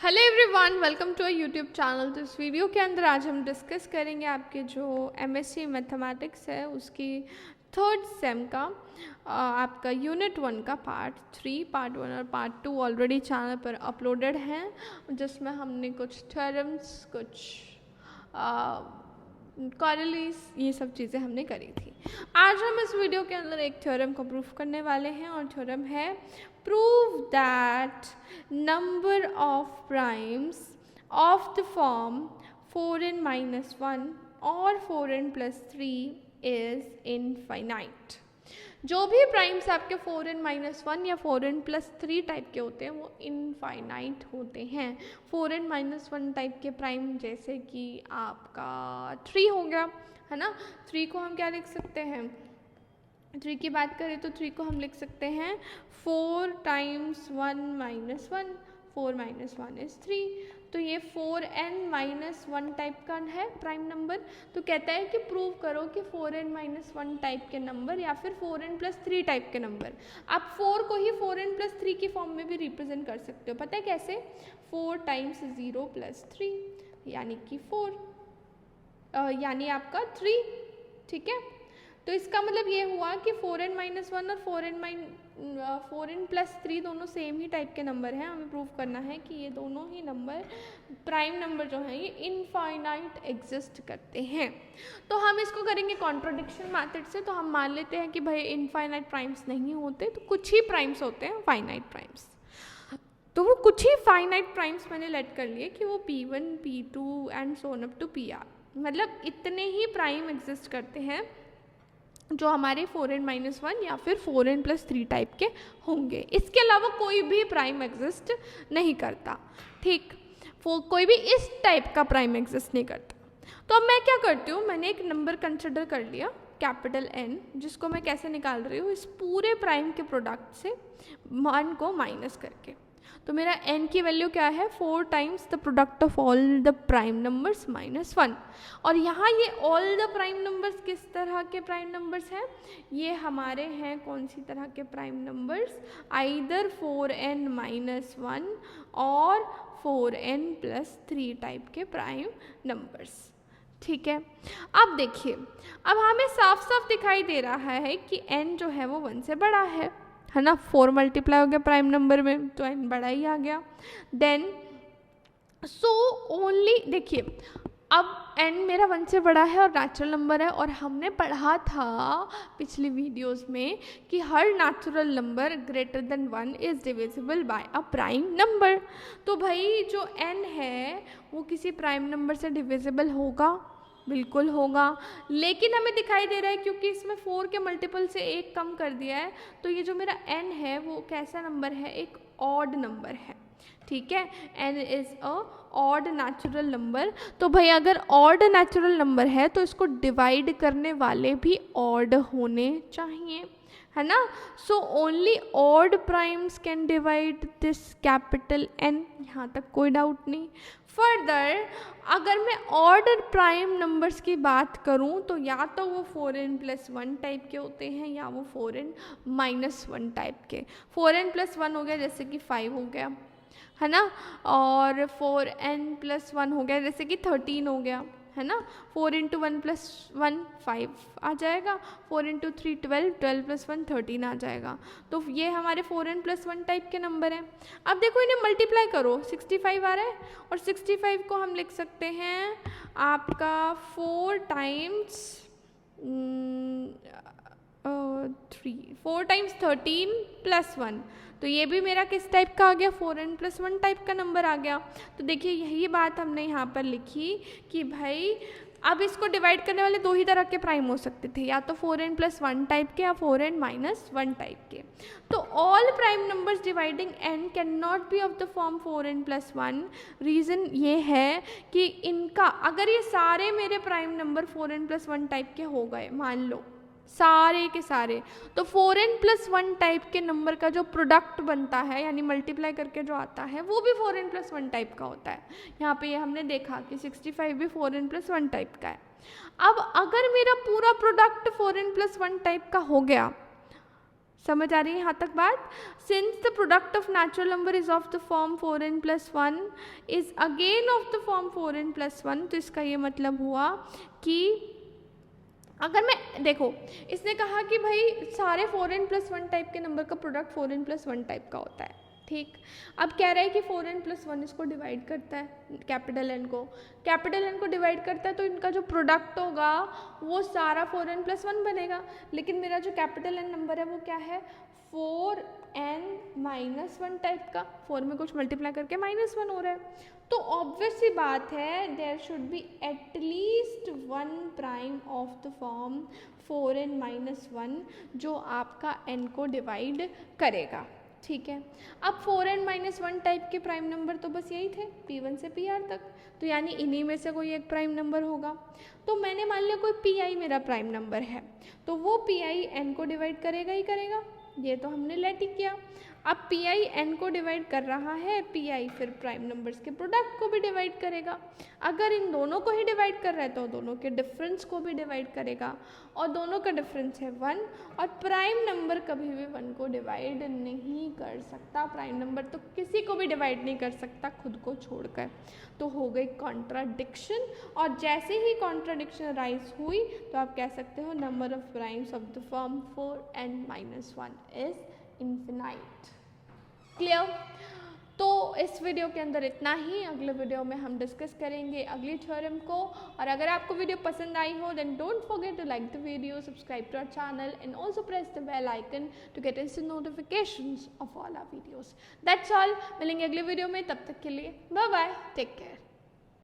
Hello everyone, welcome to YouTube channel. तो इस video के अंदर आज हम डिस्कस करेंगे आपके जो एमएससी मैथमेटिक्स है उसकी थर्ड सेम का आपका यूनिट 1 का पार्ट 3, पार्ट 1 और पार्ट 2 ऑलरेडी चैनल पर अपलोडेड हैं, जिसमें हमने कुछ थ्योरम्स, कुछ कॉरलीज, ये सब चीज़ें हमने करी थी। आज हम इस वीडियो के अंदर एक थ्योरम को प्रूफ करने वाले हैं और थ्योरम है prove that number of primes of the form 4n-1 और 4n+3 इज इनफाइनाइट। जो भी प्राइम्स आपके 4n-1 या 4n+3 टाइप के होते हैं वो इनफाइनाइट होते हैं। 4n-1 टाइप के प्राइम जैसे कि आपका 3 हो गया, है ना। 3 को हम क्या लिख सकते हैं, 3 की बात करें तो 3 को हम लिख सकते हैं 4 × 1-1, 4 - 1 is 3। तो ये 4n-1 टाइप का है प्राइम नंबर। तो कहता है कि प्रूव करो कि 4n-1 टाइप के नंबर या फिर 4n+3 टाइप के नंबर। आप 4 को ही 4n+3 की फॉर्म में भी रिप्रेजेंट कर सकते हो। पता है कैसे? 4 × 0 + 3 यानी कि 4 यानी आपका 3, ठीक है। तो इसका मतलब ये हुआ कि 4n-1 और 4n+3 दोनों सेम ही टाइप के नंबर हैं। हमें प्रूव करना है कि ये दोनों ही नंबर, प्राइम नंबर जो हैं, ये इनफाइनाइट एग्जिस्ट करते हैं। तो हम इसको करेंगे कॉन्ट्रडिक्शन मेथड से। तो हम मान लेते हैं कि भाई इनफाइनाइट प्राइम्स नहीं होते, तो कुछ ही प्राइम्स होते हैं फाइनाइट प्राइम्स। तो वो कुछ ही फाइनाइट प्राइम्स मैंने लेट कर लिए कि वो P1, P2 and so on up to PR, मतलब इतने ही प्राइम एग्जिस्ट करते हैं जो हमारे 4n-1 या फिर 4n+3 टाइप के होंगे। इसके अलावा कोई भी प्राइम एग्जिस्ट नहीं करता, ठीक। कोई भी इस टाइप का प्राइम एग्जिस्ट नहीं करता। तो अब मैं क्या करती हूँ, मैंने एक नंबर कंसिडर कर लिया कैपिटल N, जिसको मैं कैसे निकाल रही हूँ, इस पूरे प्राइम के प्रोडक्ट से 1 को माइनस करके। तो मेरा n की वैल्यू क्या है, 4 × the product of all the prime numbers -1। और यहाँ ये ऑल द प्राइम नंबर्स किस तरह के प्राइम नंबर्स हैं, ये हमारे हैं कौन सी तरह के प्राइम नंबर्स, आइदर 4n-1 और 4n+3 टाइप के प्राइम नंबर्स, ठीक है। अब देखिए, अब हमें साफ साफ दिखाई दे रहा है कि n जो है वो 1 से बड़ा है ना। 4 मल्टीप्लाई हो गया प्राइम नंबर में, तो n बड़ा ही आ गया। देन सो ओनली, देखिए अब n मेरा 1 से बड़ा है और नेचुरल नंबर है, और हमने पढ़ा था पिछली वीडियोस में कि हर natural number greater than 1 is divisible by a prime number. तो भाई जो n है वो किसी प्राइम नंबर से डिविजिबल होगा, बिल्कुल होगा। लेकिन हमें दिखाई दे रहा है क्योंकि इसमें 4 के मल्टीपल से 1 कम कर दिया है, तो ये जो मेरा n है वो कैसा नंबर है, एक ऑड नंबर है, ठीक है। n is a odd natural number. तो भाई अगर ऑड नेचुरल नंबर है तो इसको डिवाइड करने वाले भी ऑड होने चाहिए, है ना। So only odd primes can divide this capital N, यहाँ तक कोई डाउट नहीं। फर्दर अगर मैं ऑड प्राइम नंबर्स की बात करूं तो या तो वो 4n+1 टाइप के होते हैं या वो 4n-1 टाइप के। 4n+1 हो गया जैसे कि 5 हो गया, है ना, और 4n+1 हो गया जैसे कि 13 हो गया, है ना। 4 × 1+1 5 आ जाएगा, 4 × 3 12, 12+1 13 आ जाएगा। तो ये हमारे 4n+1 टाइप के नंबर हैं। अब देखो इन्हें मल्टीप्लाई करो, 65 आ रहा है, और 65 को हम लिख सकते हैं आपका 4 × 13+1। तो ये भी मेरा किस टाइप का आ गया, 4n+1 टाइप का नंबर आ गया। तो देखिए यही बात हमने यहाँ पर लिखी कि भाई अब इसको डिवाइड करने वाले 2 ही तरह के प्राइम हो सकते थे, या तो 4n+1 टाइप के या 4n-1 टाइप के। तो all prime numbers dividing n can not be of the form 4n+1। Reason ये है कि इनका, अगर ये सारे मेरे प्राइम नंबर 4n+1 टाइप के हो गए, मान लो सारे के सारे, तो 4n+1 टाइप के नंबर का जो प्रोडक्ट बनता है, यानी मल्टीप्लाई करके जो आता है, वो भी 4n+1 टाइप का होता है। यहाँ पे ये हमने देखा कि 65 भी 4n+1 टाइप का है। अब अगर मेरा पूरा प्रोडक्ट 4n+1 टाइप का हो गया, समझ आ रही है यहाँ तक बात? Since the product of natural number is of the form 4n+1 is again of the form 4n+1, तो इसका ये मतलब हुआ कि अगर मैं देखो, इसने कहा कि भाई सारे 4n+1 टाइप के नंबर का प्रोडक्ट 4n+1 टाइप का होता है, ठीक। अब कह रहा है कि 4n+1 इसको डिवाइड करता है, कैपिटल एन को डिवाइड करता है, तो इनका जो प्रोडक्ट होगा वो सारा 4n+1 बनेगा। लेकिन मेरा जो कैपिटल एन नंबर है वो क्या है, 4n-1 टाइप का, 4 में कुछ मल्टीप्लाई करके -1 हो रहा है। तो ऑब्वियस सी बात है there should be at least 1 prime of the form 4n-1 जो आपका n को डिवाइड करेगा, ठीक है। अब 4n-1 टाइप के प्राइम नंबर तो बस यही थे, P1 से PR तक, तो यानी इन्हीं में से कोई एक प्राइम नंबर होगा। तो मैंने मान लिया कोई PI मेरा प्राइम नंबर है, तो वो PI n को डिवाइड करेगा ही करेगा, ये तो हमने लेट ही किया। अब PI n को डिवाइड कर रहा है, PI फिर प्राइम नंबर्स के प्रोडक्ट को भी डिवाइड करेगा। अगर इन दोनों को ही डिवाइड कर रहा है तो दोनों के डिफरेंस को भी डिवाइड करेगा, और दोनों का डिफरेंस है 1, और प्राइम नंबर कभी भी 1 को डिवाइड नहीं कर सकता। प्राइम नंबर तो किसी को भी डिवाइड नहीं कर सकता खुद को छोड़कर। तो हो गई कॉन्ट्राडिक्शन, और जैसे ही कॉन्ट्राडिक्शन राइज हुई तो आप कह सकते हो number of primes of the form 4n-1 is infinite. Clear? तो इस वीडियो के अंदर इतना ही। अगले वीडियो में हम डिस्कस करेंगे अगली थ्योरम को। और अगर आपको वीडियो पसंद आई हो then don't forget to like the video, subscribe to our channel and also press the bell icon to get instant notifications of all our videos. That's all. मिलेंगे अगले वीडियो में, तब तक के लिए बाय बाय, टेक केयर।